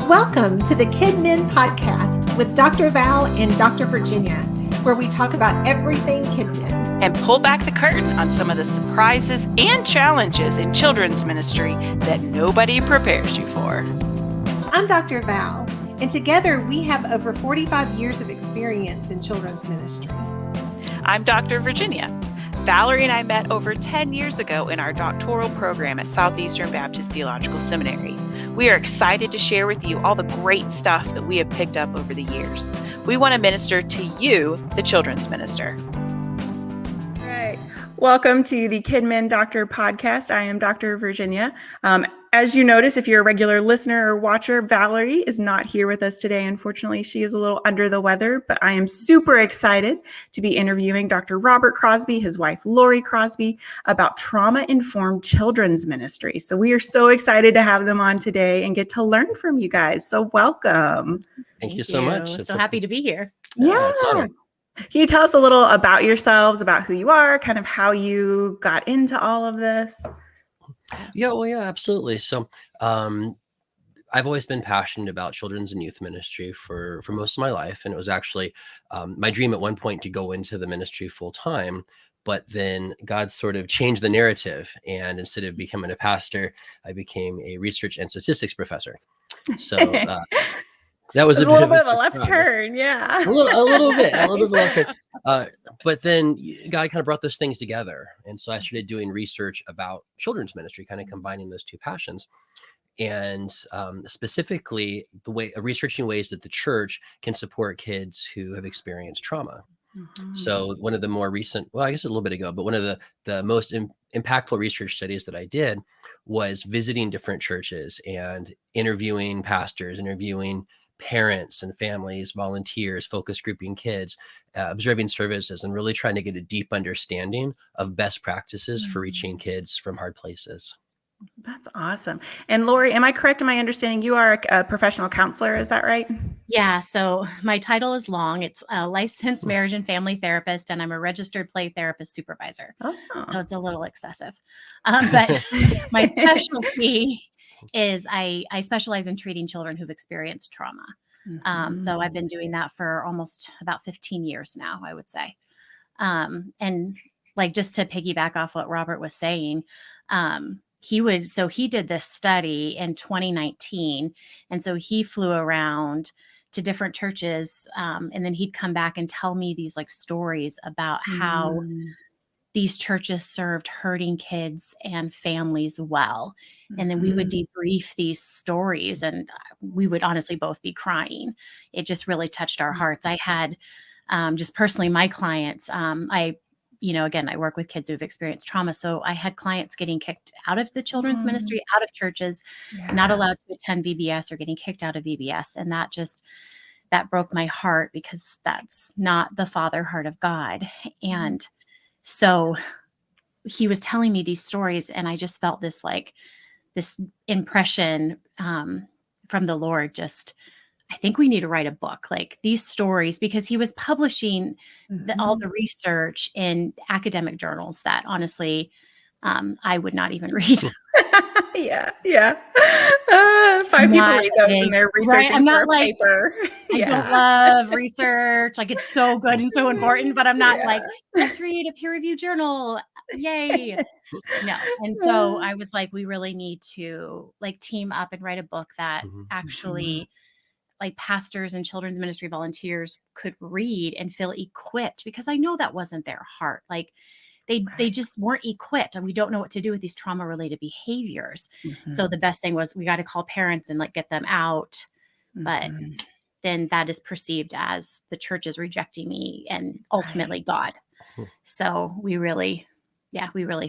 Welcome to the Kid Men Podcast with Dr. Val and Dr. Virginia, where we talk about everything kid men. And pull back the curtain on some of the surprises and challenges in children's ministry that nobody prepares you for. I'm Dr. Val, and together we have over 45 years of experience in children's ministry. I'm Dr. Virginia. Valerie and I met over 10 years ago in our doctoral program at Southeastern Baptist Theological Seminary. We are excited to share with you all the great stuff that we have picked up over the years. We want to minister to you, the children's minister. All right. Welcome to the Kid Men Doctor Podcast. I am Dr. Virginia. As you notice, if you're a regular listener or watcher, Valerie is not here with us today. Unfortunately, she is a little under the weather, but I am super excited to be interviewing Dr. Robert Crosby, his wife, Lori Crosby, about trauma-informed children's ministry. So we are so excited to have them on today and get to learn from you guys. So welcome. Thank you so much. So happy to be here. Yeah. Can you tell us a little about yourselves, about who you are, kind of how you got into all of this? Yeah, absolutely. So I've always been passionate about children's and youth ministry for most of my life. And it was actually my dream at one point to go into the ministry full time. But then God sort of changed the narrative. And instead of becoming a pastor, I became a research and statistics professor. So that was a little bit of a left turn. Yeah. a little bit of a left turn. But then God kind of brought those things together. And so I started doing research about children's ministry, kind of combining those two passions. And specifically researching ways that the church can support kids who have experienced trauma. Mm-hmm. So one of the more recent, I guess a little bit ago, but one of the most impactful research studies that I did was visiting different churches and interviewing pastors, interviewing parents and families, volunteers, focus grouping kids, observing services, and really trying to get a deep understanding of best practices for reaching kids from hard places. That's awesome. And Lori, am I correct in my understanding you are a professional counselor? Is that right? Yeah. So my title is long. It's a licensed marriage and family therapist, and I'm a registered play therapist supervisor. Oh. So it's a little excessive. But my specialty is I specialize in treating children who've experienced trauma. Mm-hmm. So I've been doing that for almost about 15 years now, I would say. And like, just to piggyback off what Robert was saying, he did this study in 2019. And so he flew around to different churches. And then he'd come back and tell me these like stories about how these churches served hurting kids and families well. And then we would debrief these stories, and we would honestly both be crying. It just really touched our hearts. I had just personally my clients, again, I work with kids who've experienced trauma. So I had clients getting kicked out of the children's ministry, out of churches, not allowed to attend VBS or getting kicked out of VBS. And that broke my heart, because that's not the father heart of God. And so he was telling me these stories, and I just felt this impression from the Lord. I think we need to write a book like these stories, because he was publishing all the research in academic journals that honestly, I would not even read. Yeah. 5 people read those and they're researching for a paper. I don't love research. Like, it's so good and so important, but I'm not like, let's read a peer-reviewed journal. Yay. No. And so I was like, we really need to like team up and write a book that actually like pastors and children's ministry volunteers could read and feel equipped, because I know that wasn't their heart. Like they just weren't equipped, and we don't know what to do with these trauma related behaviors. So the best thing was we got to call parents and like get them out. But then that is perceived as the church is rejecting me and ultimately God. So we really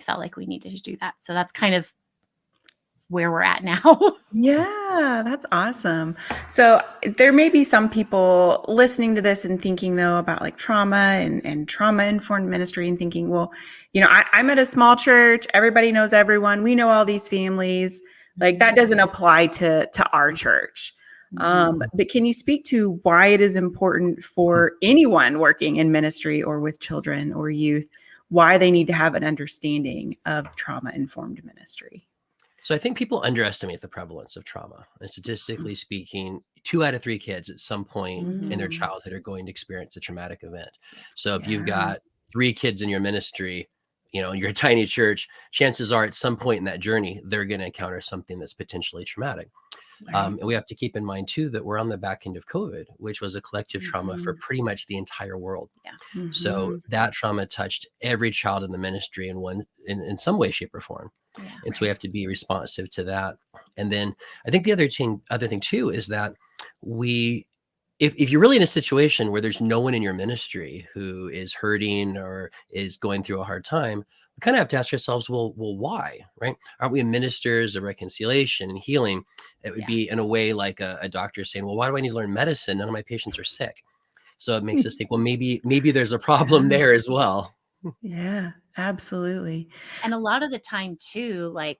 felt like we needed to do that. So that's kind of where we're at now. Yeah, that's awesome. So there may be some people listening to this and thinking though about like trauma and trauma-informed ministry, and thinking, well, I'm at a small church. Everybody knows everyone. We know all these families. Like, that doesn't apply to our church. But can you speak to why it is important for anyone working in ministry or with children or youth, why they need to have an understanding of trauma-informed ministry? So I think people underestimate the prevalence of trauma. And statistically speaking, 2 out of 3 kids at some point in their childhood are going to experience a traumatic event. So if you've got 3 kids in your ministry, you're a tiny church, chances are at some point in that journey, they're going to encounter something that's potentially traumatic. And we have to keep in mind too, that we're on the back end of COVID, which was a collective trauma for pretty much the entire world. So that trauma touched every child in the ministry in some way, shape, or form. And so we have to be responsive to that. And then I think the other thing too is that if you're really in a situation where there's no one in your ministry who is hurting or is going through a hard time, we kind of have to ask ourselves, well, why, right? Aren't we ministers of reconciliation and healing? It would be in a way like a doctor saying, well, why do I need to learn medicine? None of my patients are sick. So it makes us think, well, maybe there's a problem there as well. Yeah, absolutely. And a lot of the time too, like,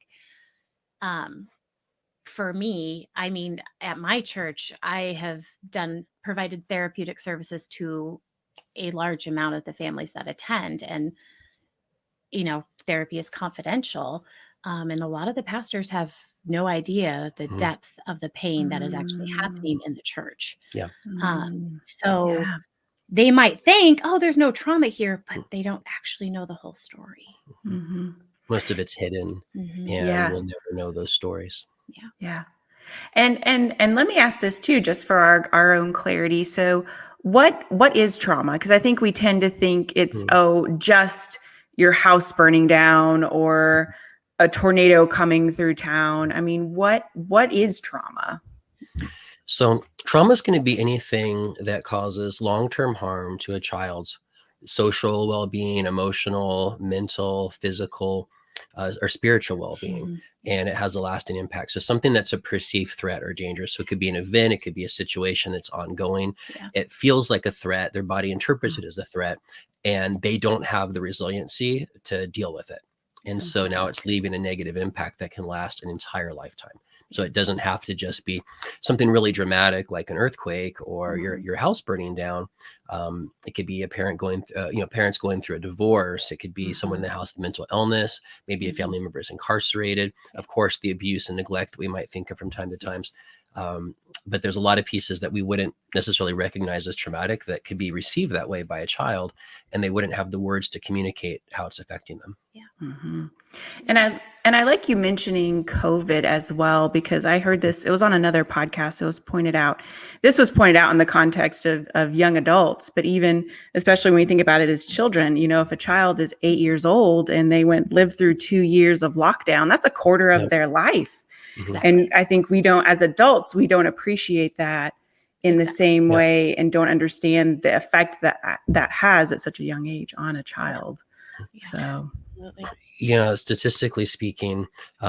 for me, I mean, at my church, I have provided therapeutic services to a large amount of the families that attend, and therapy is confidential. And a lot of the pastors have no idea the depth of the pain that is actually happening in the church. Yeah. So they might think, oh, there's no trauma here, but they don't actually know the whole story. Most of it's hidden, and we'll never know those stories. Yeah. And let me ask this too, just for our own clarity. So what is trauma? Because I think we tend to think it's, just your house burning down or a tornado coming through town. I mean, what is trauma? So trauma is going to be anything that causes long-term harm to a child's social well-being, emotional, mental, physical, or spiritual well-being. And it has a lasting impact. So something that's a perceived threat or dangerous. So it could be an event. It could be a situation that's ongoing. It feels like a threat. Their body interprets it as a threat, and they don't have the resiliency to deal with it. And so now it's leaving a negative impact that can last an entire lifetime. So it doesn't have to just be something really dramatic like an earthquake or your house burning down. It could be a parent parents going through a divorce. It could be someone in the house with mental illness. Maybe a family member is incarcerated. Of course, the abuse and neglect that we might think of from time to time. But there's a lot of pieces that we wouldn't necessarily recognize as traumatic that could be received that way by a child, and they wouldn't have the words to communicate how it's affecting them. And I like you mentioning COVID as well, because I heard this, it was on another podcast. This was pointed out in the context of young adults, but even especially when we think about it as children, if a child is 8 years old and they lived through 2 years of lockdown, that's a quarter of their life. And I think as adults, we don't appreciate that in the same way and don't understand the effect that has at such a young age on a child. So, absolutely. Statistically speaking,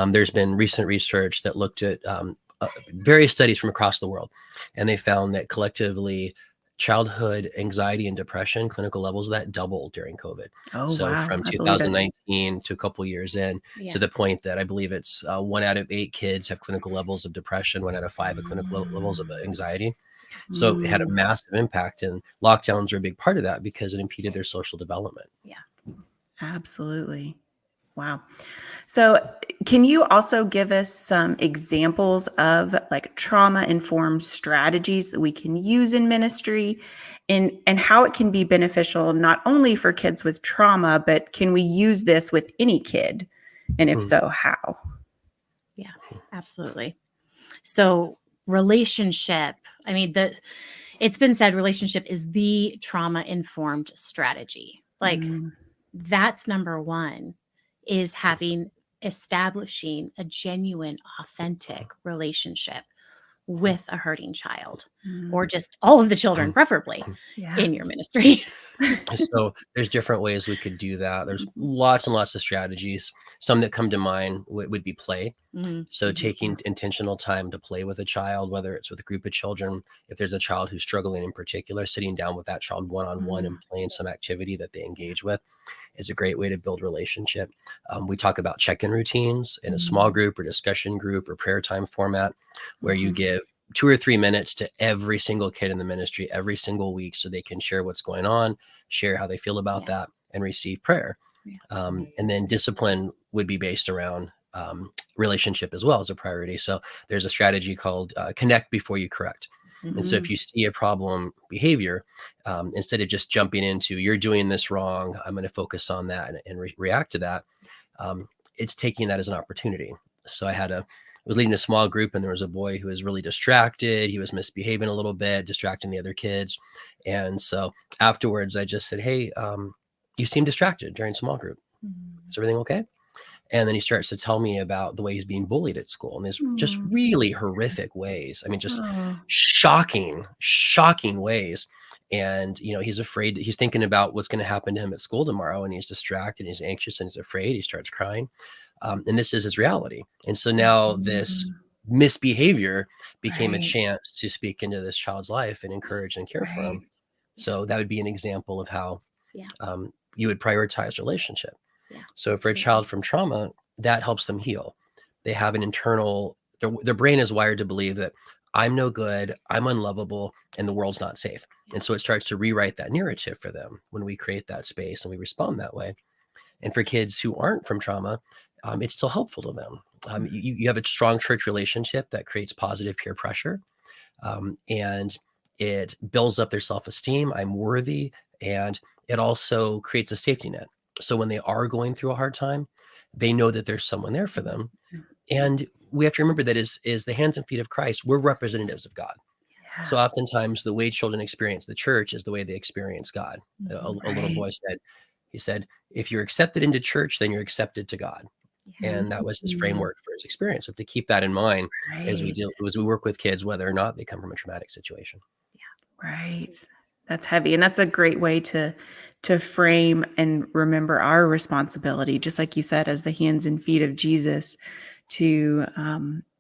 there's been recent research that looked at various studies from across the world, and they found that collectively childhood anxiety and depression, clinical levels of that doubled during COVID. From 2019 to a couple years in, to the point that I believe it's 1 out of 8 kids have clinical levels of depression, 1 out of 5 have clinical levels of anxiety. So it had a massive impact, and lockdowns are a big part of that because it impeded their social development. Absolutely. Wow. So can you also give us some examples of trauma-informed strategies that we can use in ministry, and how it can be beneficial not only for kids with trauma, but can we use this with any kid? And if so, how? Yeah, absolutely. So relationship, I mean, it's been said relationship is the trauma-informed strategy. That's number one, is establishing a genuine, authentic relationship with a hurting child, or just all of the children, preferably in your ministry. So there's different ways we could do that. There's lots and lots of strategies. Some that come to mind would be play. So taking intentional time to play with a child, whether it's with a group of children, if there's a child who's struggling in particular, sitting down with that child one-on-one and playing some activity that they engage with is a great way to build relationship. We talk about check-in routines in a small group or discussion group or prayer time format, where you give 2 or 3 minutes to every single kid in the ministry every single week, so they can share what's going on, share how they feel about that, and receive prayer. And then discipline would be based around relationship as well as a priority. So there's a strategy called connect before you correct. And so if you see a problem behavior, instead of just jumping into you're doing this wrong, I'm going to focus on that and react to that. It's taking that as an opportunity. So I was leading a small group, and there was a boy who was really distracted. He was misbehaving a little bit, distracting the other kids. And so afterwards I just said, hey, you seem distracted during small group. Is everything okay? And then he starts to tell me about the way he's being bullied at school in these just really horrific ways. I mean, just shocking ways. And, he's afraid, he's thinking about what's going to happen to him at school tomorrow, and he's distracted, he's anxious, and he's afraid. He starts crying. And this is his reality. And so now this misbehavior became a chance to speak into this child's life and encourage and care for him. So that would be an example of how you would prioritize relationship. So for a child from trauma, that helps them heal. They have an internal, their brain is wired to believe that I'm no good, I'm unlovable, and the world's not safe. And so it starts to rewrite that narrative for them when we create that space and we respond that way. And for kids who aren't from trauma, it's still helpful to them. You have a strong church relationship that creates positive peer pressure, and it builds up their self-esteem. I'm worthy. And it also creates a safety net. So when they are going through a hard time, they know that there's someone there for them. And we have to remember that is the hands and feet of Christ. We're representatives of God. Yeah. So oftentimes the way children experience the church is the way they experience God. A little boy said, if you're accepted into church, then you're accepted to God. And that was his framework for his experience. So to keep that in mind as we work with kids, whether or not they come from a traumatic situation. Yeah. Right. That's heavy. And that's a great way to frame and remember our responsibility, just like you said, as the hands and feet of Jesus, to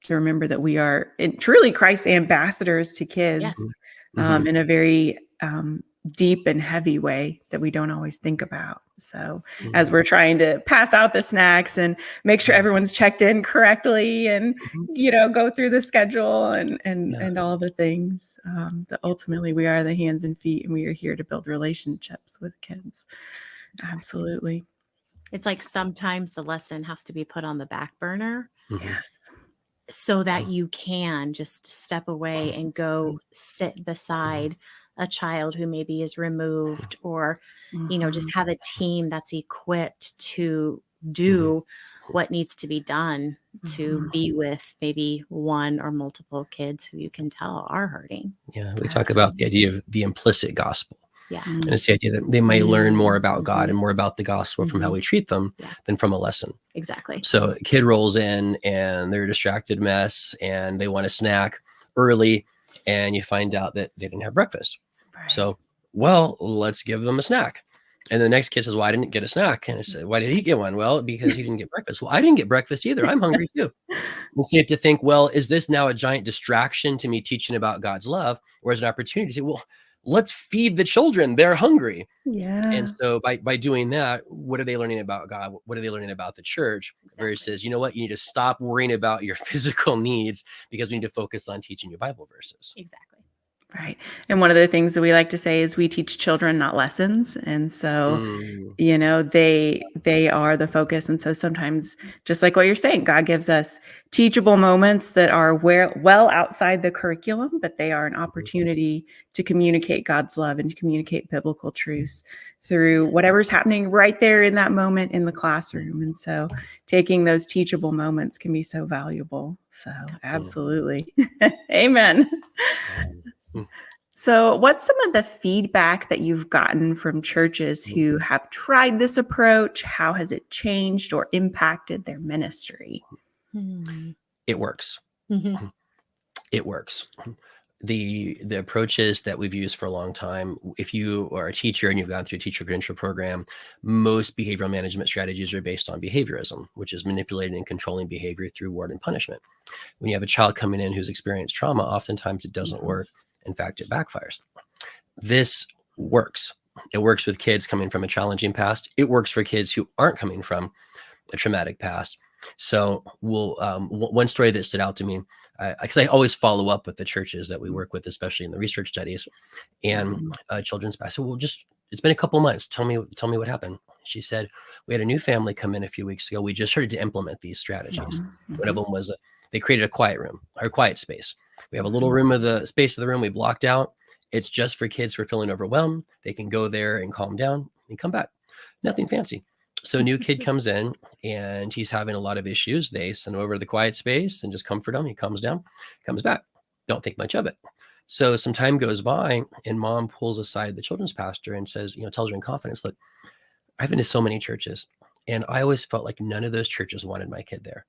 remember that we are truly Christ's ambassadors to kids in a very deep and heavy way that we don't always think about. So as we're trying to pass out the snacks and make sure everyone's checked in correctly and, go through the schedule and all the things, that ultimately we are the hands and feet, and we are here to build relationships with kids. Absolutely. It's like sometimes the lesson has to be put on the back burner. Yes. So that you can just step away and go sit beside a child who maybe is removed, or, just have a team that's equipped to do what needs to be done to be with maybe one or multiple kids who you can tell are hurting. Yeah. We talk about the idea of the implicit gospel. Yeah. And it's the idea that they may learn more about God and more about the gospel from how we treat them than from a lesson. Exactly. So a kid rolls in and they're a distracted mess and they want a snack early, and you find out that they didn't have breakfast. Right. So, let's give them a snack. And the next kid says, well, I didn't get a snack. And I said, why did he get one? Well, because he didn't get breakfast. Well, I didn't get breakfast either. I'm hungry too. And so you have to think, well, is this now a giant distraction to me teaching about God's love, or is it an opportunity to say, well, let's feed the children. They're hungry. Yeah. And so by doing that, what are they learning about God? What are they learning about the church? Exactly. Where it says, you know what, you need to stop worrying about your physical needs because we need to focus on teaching you Bible verses. Exactly. Right. And one of the things that we like to say is we teach children, not lessons. And so, they are the focus. And so sometimes, just like what you're saying, God gives us teachable moments that are well outside the curriculum, but they are an opportunity to communicate God's love and to communicate biblical truths through whatever's happening right there in that moment in the classroom. And so taking those teachable moments can be so valuable. So absolutely. Amen. So what's some of the feedback that you've gotten from churches who have tried this approach? How has it changed or impacted their ministry? It works. It works. The approaches that we've used for a long time, if you are a teacher and you've gone through a teacher credential program, most behavioral management strategies are based on behaviorism, which is manipulating and controlling behavior through reward and punishment. When you have a child coming in who's experienced trauma, oftentimes it doesn't work. In fact, it backfires. This works. It works with kids coming from a challenging past. It works for kids who aren't coming from a traumatic past. So one story that stood out to me, because I always follow up with the churches that we work with, especially in the research studies, and children's pastor. Well, it's been a couple months. Tell me what happened. She said, we had a new family come in a few weeks ago. We just started to implement these strategies. One of them was they created a quiet room or quiet space. We have a little room of the space of the room we blocked out. It's just for kids who are feeling overwhelmed. They can go there and calm down and come back. Nothing fancy. So a new kid comes in and he's having a lot of issues. They send him over to the quiet space and just comfort him. He calms down, comes back. Don't think much of it. So some time goes by and mom pulls aside the children's pastor and says, tells her in confidence, look, I've been to so many churches and I always felt like none of those churches wanted my kid there.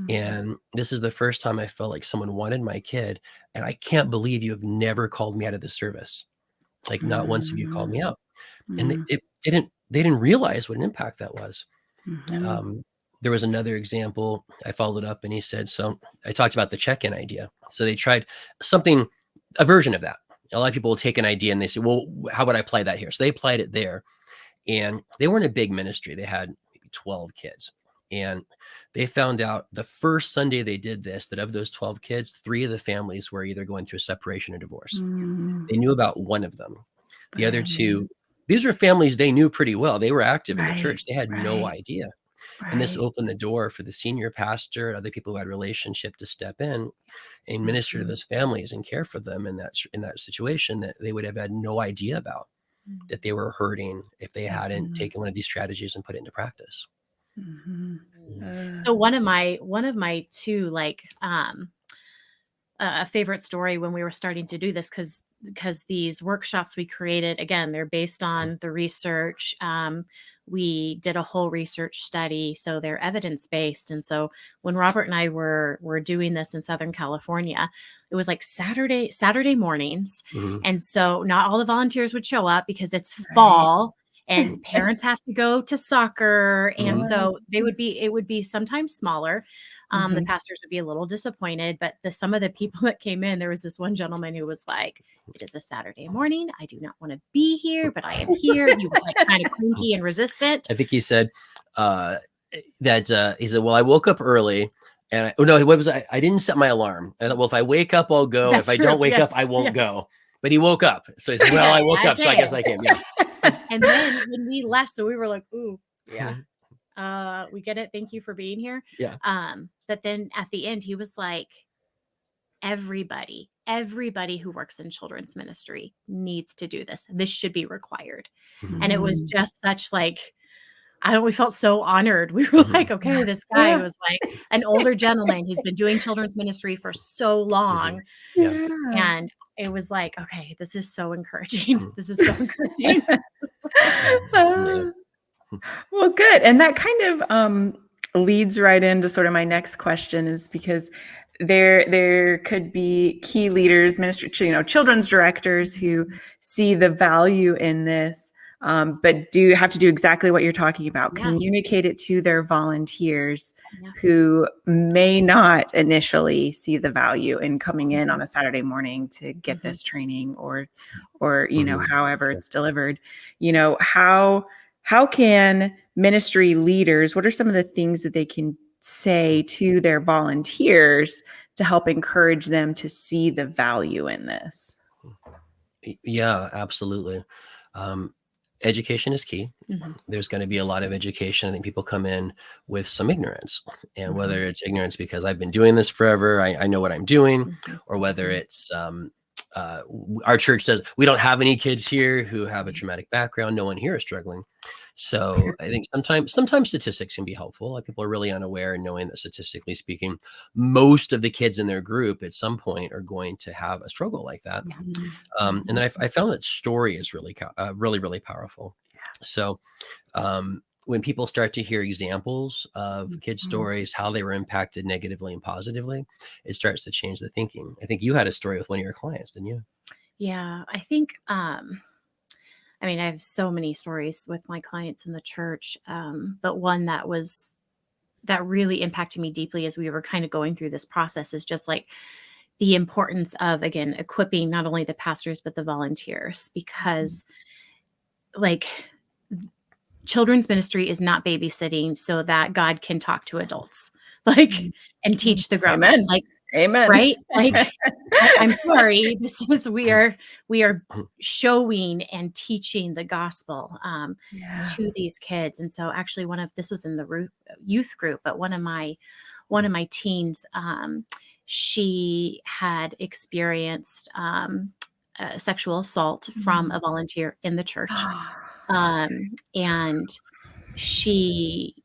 And this is the first time I felt like someone wanted my kid. And I can't believe you have never called me out of the service. Like not once have you called me out. And they didn't realize what an impact that was. There was another example I followed up and he said, so I talked about the check-in idea. So they tried a version of that. A lot of people will take an idea and they say, well, how would I apply that here? So they applied it there and they weren't a big ministry. They had maybe 12 kids. And they found out the first Sunday they did this, that of those 12 kids, 3 of the families were either going through separation or divorce. They knew about one of them. The other 2, these are families they knew pretty well. They were active in the church. They had no idea. And this opened the door for the senior pastor and other people who had relationship to step in and minister to those families and care for them in that situation that they would have had no idea about, that they were hurting if they hadn't taken one of these strategies and put it into practice. So one of my 2 a favorite story when we were starting to do this, because these workshops we created, again, they're based on the research. We did a whole research study, so they're evidence-based. And so when Robert and I were doing this in Southern California, it was like Saturday mornings. And so not all the volunteers would show up because it's fall and parents have to go to soccer. And so it would be sometimes smaller. The pastors would be a little disappointed, but some of the people that came in, there was this one gentleman who was like, it is a Saturday morning. I do not want to be here, but I am here. He was like kind of cranky and resistant. I think he said he said, well, I woke up early and I didn't set my alarm. I thought, well, if I wake up, I'll go. That's if I true. don't wake up, I won't go. But he woke up. So he said, well, I woke up, so I guess I can. Yeah. And then when we left, so we were like, ooh, yeah. We get it. Thank you for being here. Yeah. But then at the end, he was like, everybody who works in children's ministry needs to do this. This should be required. And it was just such we felt so honored. We were like, okay, this guy was like an older gentleman who's been doing children's ministry for so long. And it was like, okay, this is so encouraging. This is so encouraging. Well, good. And that kind of leads right into sort of my next question, is because there could be key leaders, ministry, children's directors who see the value in this, but do have to do exactly what you're talking about. Communicate it to their volunteers who may not initially see the value in coming in on a Saturday morning to get this training or however it's delivered. How can ministry leaders, what are some of the things that they can say to their volunteers to help encourage them to see the value in this? Yeah, absolutely. Education is key. There's going to be a lot of education. I think people come in with some ignorance, and whether it's ignorance because I've been doing this forever, I know what I'm doing, or whether it's our church we don't have any kids here who have a traumatic background. No one here is struggling. So I think sometimes statistics can be helpful. Like people are really unaware and knowing that statistically speaking, most of the kids in their group at some point are going to have a struggle like that. And then I found that story is really, really powerful. So when people start to hear examples of kids' stories, how they were impacted negatively and positively, it starts to change the thinking. I think you had a story with one of your clients, didn't you? Yeah, I think, I have so many stories with my clients in the church, but one that really impacted me deeply as we were kind of going through this process is just like the importance of, again, equipping not only the pastors, but the volunteers, because children's ministry is not babysitting so that God can talk to adults, and teach the grown-ups. Amen. Right? I'm sorry. We are showing and teaching the gospel to these kids. And so actually this was in the youth group, but one of my teens, she had experienced sexual assault from a volunteer in the church. And she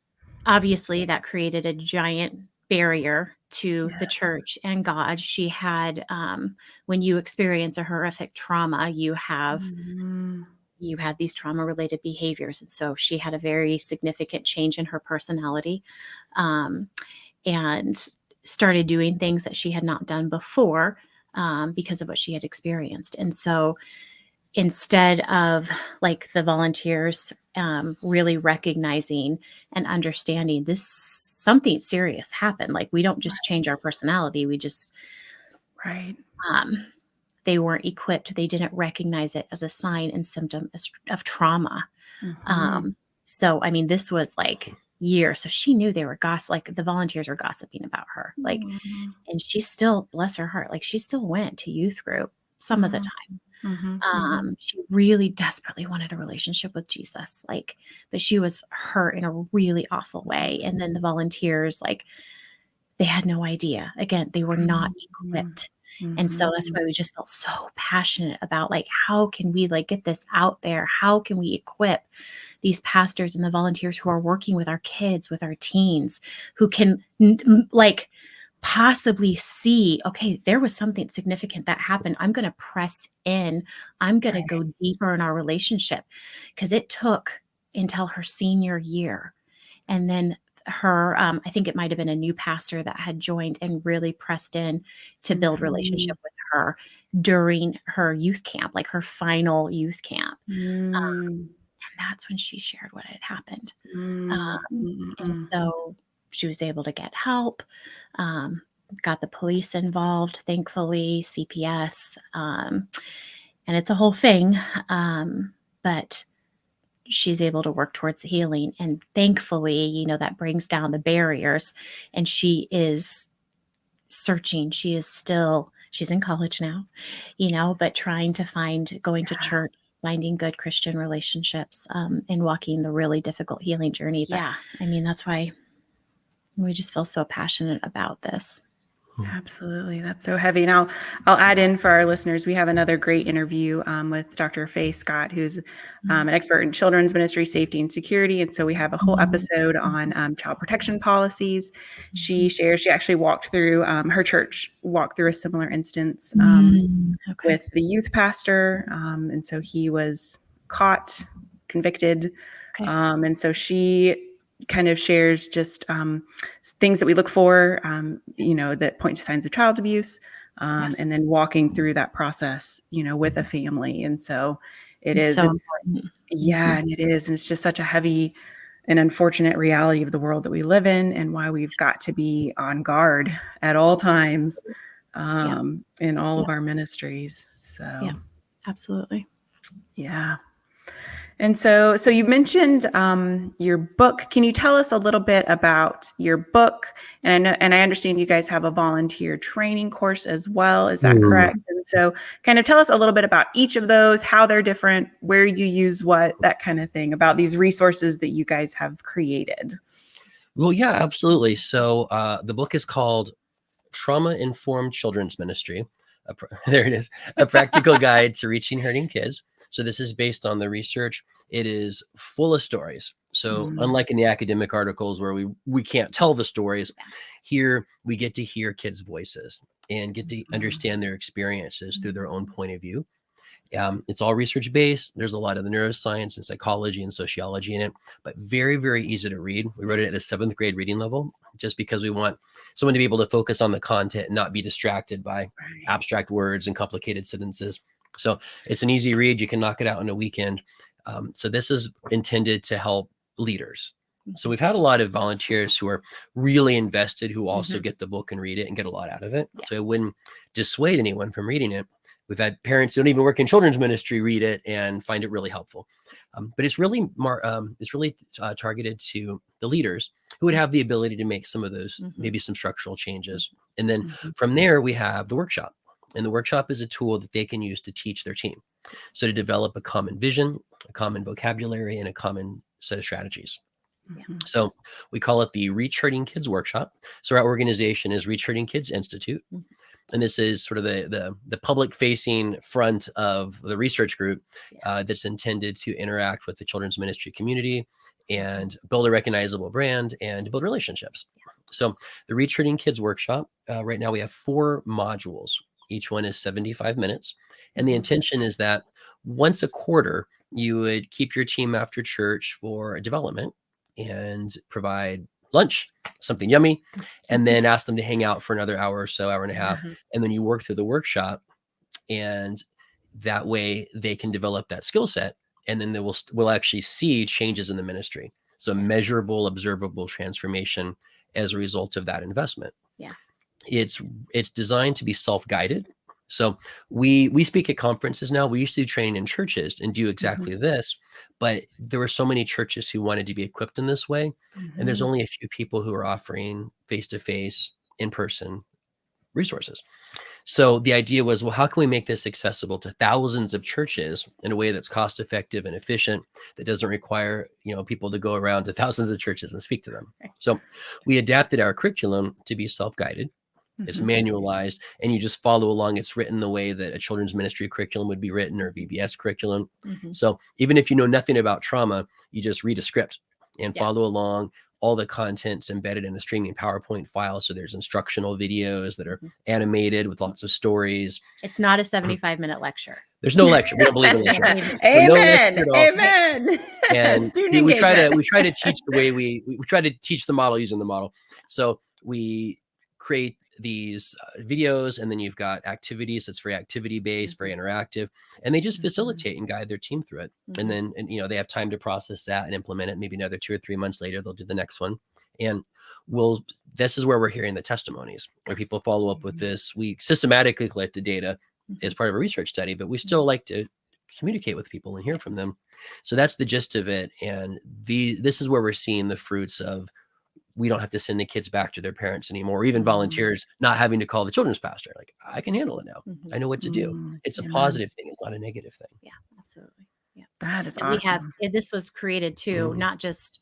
obviously that created a giant barrier to the church and God. She had, when you experience a horrific trauma, you have these trauma related behaviors. And so she had a very significant change in her personality, and started doing things that she had not done before, because of what she had experienced. And so instead of like the volunteers really recognizing and understanding this, something serious happened. Like we don't just change our personality. We just, they weren't equipped. They didn't recognize it as a sign and symptom of trauma. So, I mean, this was like years. So she knew they were like the volunteers were gossiping about her. Like, and she still, bless her heart, like she still went to youth group some of the time. She really desperately wanted a relationship with Jesus, like, but she was hurt in a really awful way. And then the volunteers, like, they had no idea. Again, they were not equipped. And so that's why we just felt so passionate about, like, how can we like get this out there? How can we equip these pastors and the volunteers who are working with our kids, with our teens, who can like possibly see, okay, there was something significant that happened. I'm going to press in. I'm going to go deeper in our relationship, because it took until her senior year. And then her, I think it might've been a new pastor that had joined and really pressed in to build relationship with her during her youth camp, like her final youth camp. And that's when she shared what had happened. And so she was able to get help, got the police involved, thankfully, CPS, and it's a whole thing. But she's able to work towards healing. And thankfully, that brings down the barriers. And she is searching. She's in college now, but trying to going to church, finding good Christian relationships, and walking the really difficult healing journey. But I mean, that's why we just feel so passionate about this. Absolutely. That's so heavy. And I'll add in for our listeners, we have another great interview with Dr. Faye Scott, who's an expert in children's ministry safety and security. And so we have a whole episode on child protection policies. She shares, she actually walked through, her church walked through a similar instance with the youth pastor. And so he was caught, convicted. And so she kind of shares just things that we look for, that point to signs of child abuse, and then walking through that process, with a family. And so it's important. Yeah, and it is. And it's just such a heavy and unfortunate reality of the world that we live in, and why we've got to be on guard at all times in all of our ministries. So, absolutely. Yeah. And so you mentioned your book. Can you tell us a little bit about your book? And I understand you guys have a volunteer training course as well. Is that correct? And so kind of tell us a little bit about each of those, how they're different, where you use what, that kind of thing, about these resources that you guys have created. Well, yeah, absolutely. So the book is called Trauma-Informed Children's Ministry. There it is, a practical guide to reaching hurting kids. So this is based on the research. It is full of stories. So unlike in the academic articles where we can't tell the stories, here we get to hear kids' voices and get to understand their experiences through their own point of view. It's all research based. There's a lot of the neuroscience and psychology and sociology in it, but very, very easy to read. We wrote it at a 7th grade reading level, just because we want someone to be able to focus on the content and not be distracted by abstract words and complicated sentences. So it's an easy read. You can knock it out in a weekend. So this is intended to help leaders. So we've had a lot of volunteers who are really invested, who also get the book and read it and get a lot out of it. So it wouldn't dissuade anyone from reading it. We've had parents who don't even work in children's ministry read it and find it really helpful. But it's really targeted to the leaders who would have the ability to make some of those, maybe some structural changes. And then from there, we have the workshop. And the workshop is a tool that they can use to teach their team. So to develop a common vision, a common vocabulary, and a common set of strategies. So we call it the Reach Hurting Kids Workshop. So our organization is Reach Hurting Kids Institute. And this is sort of the public facing front of the research group that's intended to interact with the children's ministry community and build a recognizable brand and build relationships. So the Reach Hurting Kids Workshop, right now we have 4 modules. Each one is 75 minutes. And the intention is that once a quarter, you would keep your team after church for development and provide lunch, something yummy, and then ask them to hang out for another hour or so, hour and a half. And then you work through the workshop, and that way they can develop that skill set. And then we'll actually see changes in the ministry. So measurable, observable transformation as a result of that investment. Yeah. It's designed to be self-guided. So we speak at conferences now. We used to do training in churches and do exactly this, but there were so many churches who wanted to be equipped in this way. And there's only a few people who are offering face-to-face, in-person resources. So the idea was, well, how can we make this accessible to thousands of churches in a way that's cost effective and efficient, that doesn't require, people to go around to thousands of churches and speak to them. So we adapted our curriculum to be self-guided. It's manualized, and you just follow along. It's written the way that a children's ministry curriculum would be written, or VBS curriculum. So even if you know nothing about trauma, you just read a script and follow along. All the content's embedded in a streaming PowerPoint file. So there's instructional videos that are animated with lots of stories. It's not a 75-minute lecture. There's no lecture. We don't believe in lecture. Amen. Amen. And we try to teach the way we try to teach the model using the model. So we create these videos, and then you've got activities that's very activity based, very interactive, and they just facilitate and guide their team through it. And then they have time to process that and implement it. Maybe another 2 or 3 months later, they'll do the next one. And this is where we're hearing the testimonies, where people follow up with this. We systematically collect the data as part of a research study, but we still like to communicate with people and hear from them. So that's the gist of it. And this is where we're seeing the fruits of, we don't have to send the kids back to their parents anymore, or even volunteers not having to call the children's pastor. Like, I can handle it now. I know what to do. It's a positive thing. It's not a negative thing. Yeah, absolutely. Yeah. That is and awesome. This was created too, not just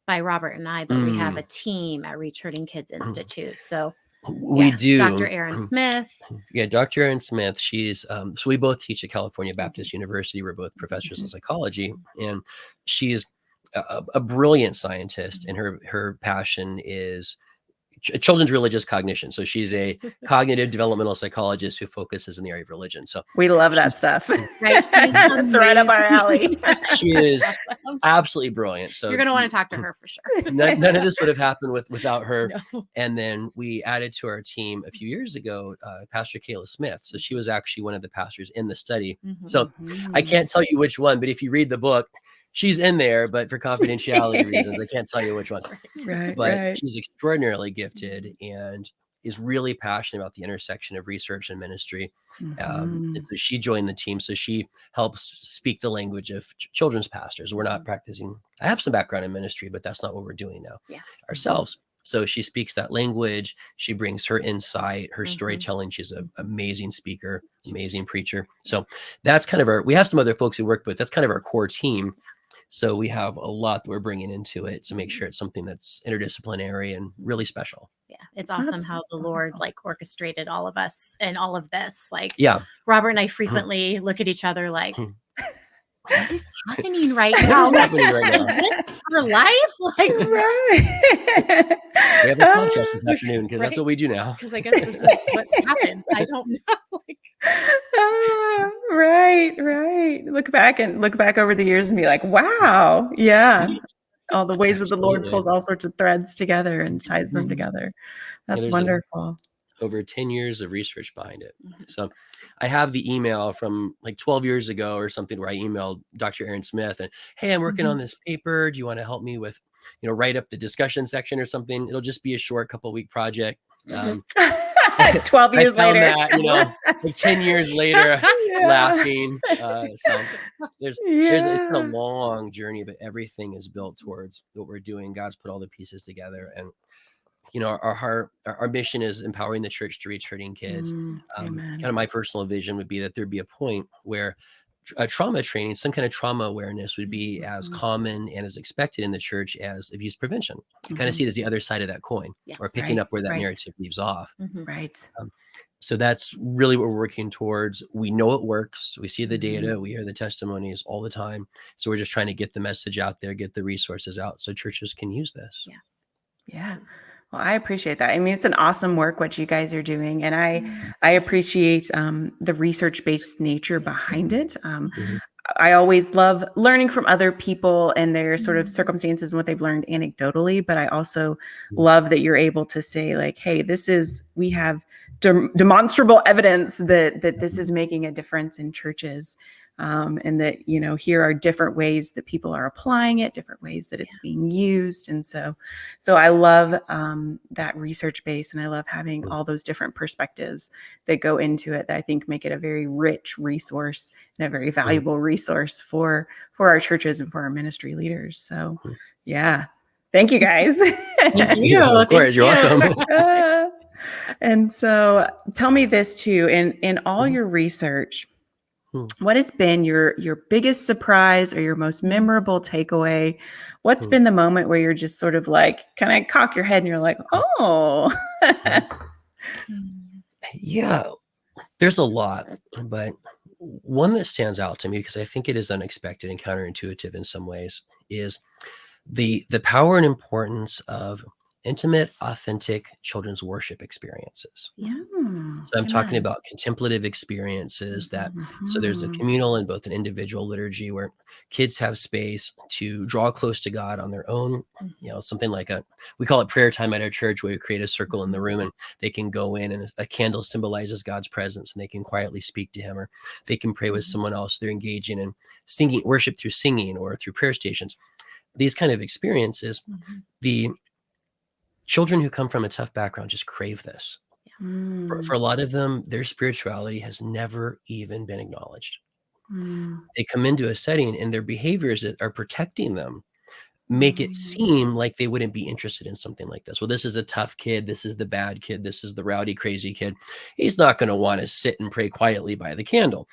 by Robert and I, but we have a team at Reach Hurting Kids Institute. So we do. Dr. Erin Smith. Yeah, Dr. Erin Smith. She's so we both teach at California Baptist University. We're both professors in psychology, and she's a brilliant scientist, and her passion is children's religious cognition. So she's a cognitive developmental psychologist who focuses in the area of religion. So we love that stuff. Right, it's right up our alley. She is absolutely brilliant. So you're going to want to talk to her for sure. none of this would have happened without her. No. And then we added to our team a few years ago, Pastor Kayla Smith. So she was actually one of the pastors in the study. So I can't tell you which one, but if you read the book, she's in there, but for confidentiality reasons, I can't tell you which one. But she's extraordinarily gifted and is really passionate about the intersection of research and ministry. And so she joined the team. So she helps speak the language of children's pastors. We're not practicing. I have some background in ministry, but that's not what we're doing now ourselves. So she speaks that language. She brings her insight, her storytelling. She's an amazing speaker, amazing preacher. So that's kind of we have some other folks we work with. That's kind of our core team. So we have a lot that we're bringing into it to make sure it's something that's interdisciplinary and really special. Yeah, it's awesome how the Lord orchestrated all of us and all of this. Yeah, Robert and I frequently look at each other like, what is happening right now? What is happening right now? Is this our life? Right. We have a podcast this afternoon because that's what we do now. Because I guess this is what happened. I don't know. Right. Look back over the years and be like, wow, yeah. All the ways that the Lord pulls all sorts of threads together and ties them together. That's wonderful. Over 10 years of research behind it. So I have the email from 12 years ago or something where I emailed Dr. Erin Smith and, hey, I'm working on this paper. Do you want to help me with, write up the discussion section or something? It'll just be a short couple-week project. 12 years later, that, 10 years later, laughing. So it's been a long journey, but everything is built towards what we're doing. God's put all the pieces together, and our mission is empowering the church to reach hurting kids. Amen. Kind of my personal vision would be that there'd be a point where a trauma training, some kind of trauma awareness would be as common and as expected in the church as abuse prevention. I kind of see it as the other side of that coin, or picking up where that narrative leaves off. Right. So that's really what we're working towards. We know it works. We see the data. We hear the testimonies all the time. So we're just trying to get the message out there, get the resources out so churches can use this. Yeah. Well, I appreciate that. I mean, it's an awesome work what you guys are doing, and I appreciate the research-based nature behind it. I always love learning from other people and their sort of circumstances and what they've learned anecdotally, but I also love that you're able to say like, hey, we have demonstrable evidence that this is making a difference in churches. And that, here are different ways that people are applying it, different ways that it's being used. And so I love that research base, and I love having all those different perspectives that go into it that I think make it a very rich resource and a very valuable resource for our churches and for our ministry leaders. So yeah, thank you guys. Thank you. Yeah, of course, you're welcome. And so tell me this too, in all your research, what has been your biggest surprise or your most memorable takeaway? What's been the moment where you're just sort of like, kind of cock your head and you're like, oh. Yeah, there's a lot, but one that stands out to me, because I think it is unexpected and counterintuitive in some ways, is the power and importance of intimate, authentic children's worship experiences. So I'm talking about contemplative experiences so there's a communal and both an individual liturgy where kids have space to draw close to God on their own. Something like we call it prayer time at our church, where we create a circle in the room and they can go in, and a candle symbolizes God's presence, and they can quietly speak to him, or they can pray with someone else. They're engaging in singing, worship through singing or through prayer stations. These kind of experiences, the children who come from a tough background just crave this. For a lot of them, their spirituality has never even been acknowledged. They come into a setting and their behaviors that are protecting them make it seem like they wouldn't be interested in something like this. Well, this is a tough kid. This is the bad kid. This is the rowdy, crazy kid. He's not going to want to sit and pray quietly by the candle.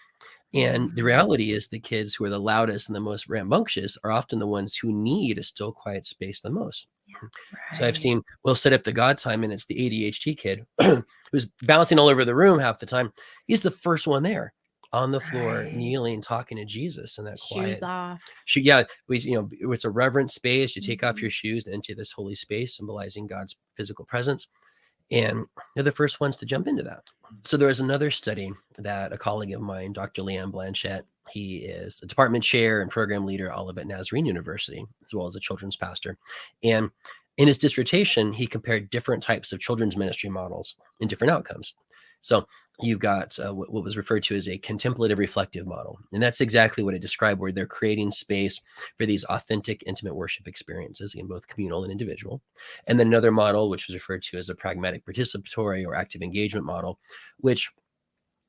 And the reality is the kids who are the loudest and the most rambunctious are often the ones who need a still, quiet space the most. So I've seen, we'll set up the God time, and it's the ADHD kid who's bouncing all over the room half the time. He's the first one there on the floor, kneeling, talking to Jesus in that quiet. Shoes off. It's a reverent space. You take off your shoes and into this holy space, symbolizing God's physical presence. And they're the first ones to jump into that. So there was another study that a colleague of mine, Dr. Leanne Blanchette, he is a department chair and program leader at Olivet Nazarene University, as well as a children's pastor. And in his dissertation, he compared different types of children's ministry models and different outcomes. So you've got what was referred to as a contemplative reflective model. And that's exactly what I described, where they're creating space for these authentic, intimate worship experiences in both communal and individual. And then another model, which was referred to as a pragmatic participatory or active engagement model, which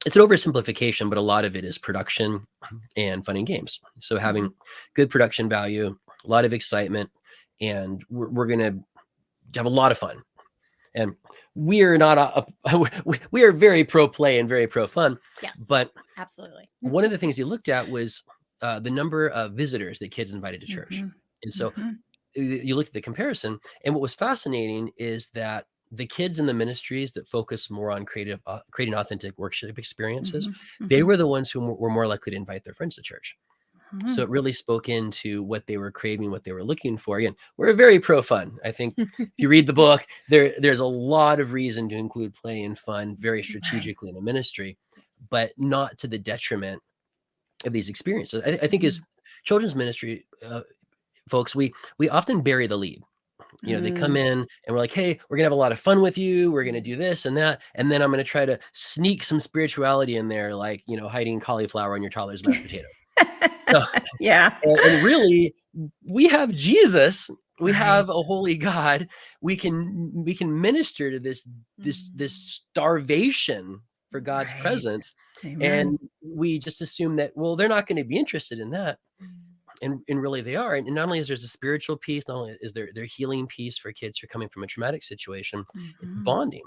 it's an oversimplification, but a lot of it is production and fun and games. So having good production value, a lot of excitement, and we're going to have a lot of fun. And we are not we are very pro play and very pro fun. Yes, but absolutely. One of the things he looked at was the number of visitors that kids invited to church. And so you look at the comparison, and what was fascinating is that the kids in the ministries that focus more on creating authentic worship experiences, they were the ones who were more likely to invite their friends to church. So it really spoke into what they were craving, what they were looking for. Again, we're very pro fun. I think if you read the book, there's a lot of reason to include play and fun very strategically in a ministry, but not to the detriment of these experiences. I think as children's ministry folks, we often bury the lead. They come in and we're like, hey, we're gonna have a lot of fun with you. We're gonna do this and that, and then I'm gonna try to sneak some spirituality in there, like hiding cauliflower on your toddler's mashed potato. So, and really, we have Jesus. We have a holy God. We can minister to this starvation for God's presence. Amen. And we just assume that, well, they're not going to be interested in that. And really they are. And not only is there's a spiritual piece, not only is there healing piece for kids who are coming from a traumatic situation, it's bonding.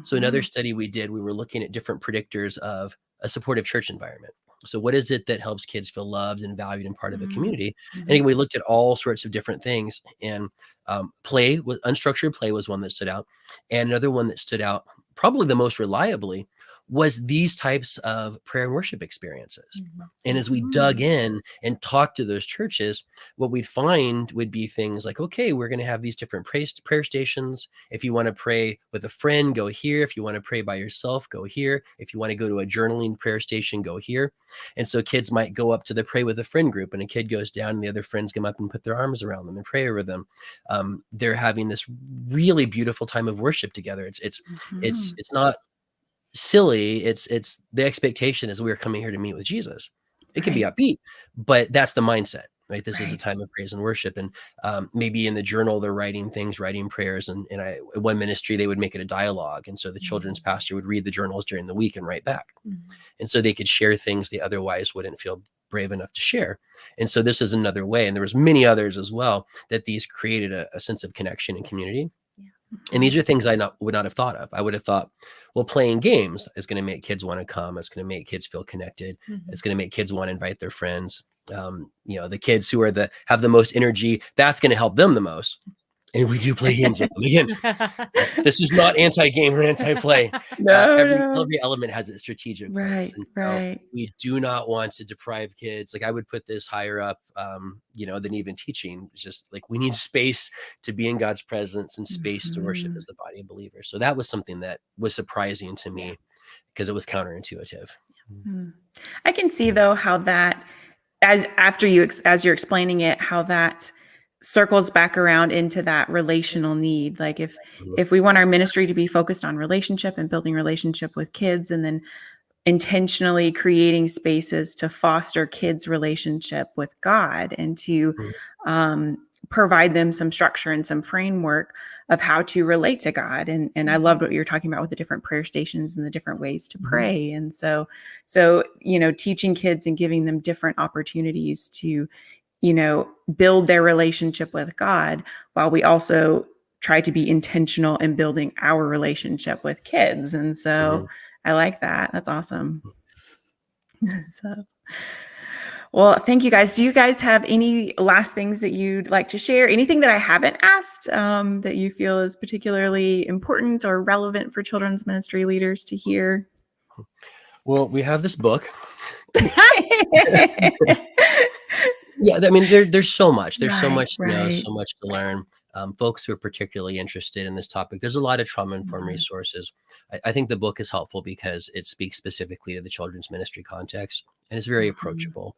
So another study we did, we were looking at different predictors of a supportive church environment. So what is it that helps kids feel loved and valued and part of a community? And again, we looked at all sorts of different things, and unstructured play was one that stood out. And another one that stood out, probably the most reliably, was these types of prayer and worship experiences. And as we dug in and talked to those churches, what we'd find would be things like, okay, we're going to have these different prayer stations. If you want to pray with a friend, go here. If you want to pray by yourself, go here. If you want to go to a journaling prayer station, go here. And so kids might go up to the pray with a friend group, and a kid goes down and the other friends come up and put their arms around them and pray over them. They're having this really beautiful time of worship together. It's not silly. It's the expectation is we're coming here to meet with Jesus. It can be upbeat, but that's the mindset, right? This is a time of praise and worship. And maybe in the journal, they're writing prayers. And one ministry, they would make it a dialogue. And so the children's pastor would read the journals during the week and write back. And so they could share things they otherwise wouldn't feel brave enough to share. And so this is another way. And there was many others as well, that these created a sense of connection and community. And these are things I would not have thought of. I would have thought, well, playing games is going to make kids want to come. It's going to make kids feel connected. It's going to make kids want to invite their friends. The kids who have the most energy, that's going to help them the most. And we do play games with them. Again, this is not anti-game or anti-play. Every element has its strategic place. So we do not want to deprive kids. Like I would put this higher up, than even teaching. It's just like we need space to be in God's presence and space to worship as the body of believers. So that was something that was surprising to me because it was counterintuitive. I can see though how that, as you're explaining it, how that circles back around into that relational need. Like if we want our ministry to be focused on relationship and building relationship with kids, and then intentionally creating spaces to foster kids' relationship with God and to provide them some structure and some framework of how to relate to God. And I loved what you were talking about with the different prayer stations and the different ways to pray. And so, teaching kids and giving them different opportunities to build their relationship with God, while we also try to be intentional in building our relationship with kids. And so I like that. That's awesome. Well, thank you guys. Do you guys have any last things that you'd like to share? Anything that I haven't asked that you feel is particularly important or relevant for children's ministry leaders to hear? Well, we have this book. Yeah, I mean, there's so much. There's so much to know, so much to learn. Folks who are particularly interested in this topic, there's a lot of trauma-informed resources. I think the book is helpful because it speaks specifically to the children's ministry context, and it's very approachable.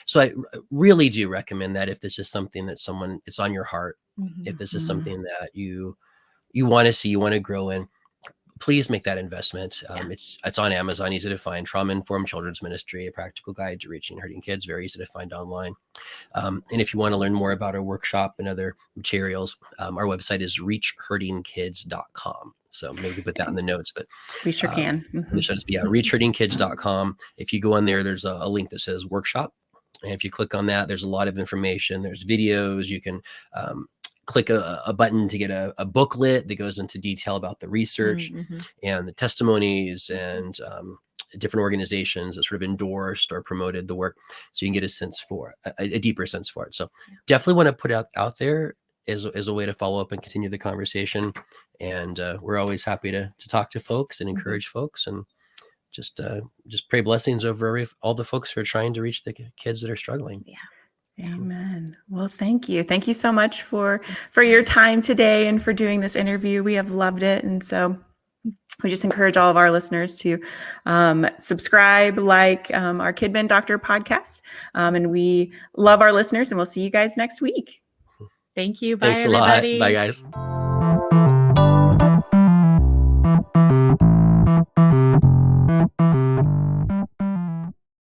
So I really do recommend that if this is something that it's on your heart, if this is something that you want to see, you want to grow in, please make that investment. It's on Amazon, easy to find. Trauma-Informed Children's Ministry, a practical guide to reaching and hurting kids, very easy to find online. And if you want to learn more about our workshop and other materials, our website is reachhurtingkids.com. So maybe put that in the notes, but we sure can. reachhurtingkids.com. If you go on there, there's a link that says workshop. And if you click on that, there's a lot of information. There's videos. You can click a button to get a booklet that goes into detail about the research and the testimonies and different organizations that sort of endorsed or promoted the work. So you can get a sense for a deeper sense for it. So definitely want to put it out there as a way to follow up and continue the conversation. And we're always happy to talk to folks and encourage folks, and just pray blessings over all the folks who are trying to reach the kids that are struggling. Amen. Well, thank you. Thank you so much for your time today and for doing this interview. We have loved it. And so we just encourage all of our listeners to subscribe, like our KidMin Doctor podcast. And we love our listeners, and we'll see you guys next week. Thank you. Bye, Thanks everybody. a lot. Bye, guys.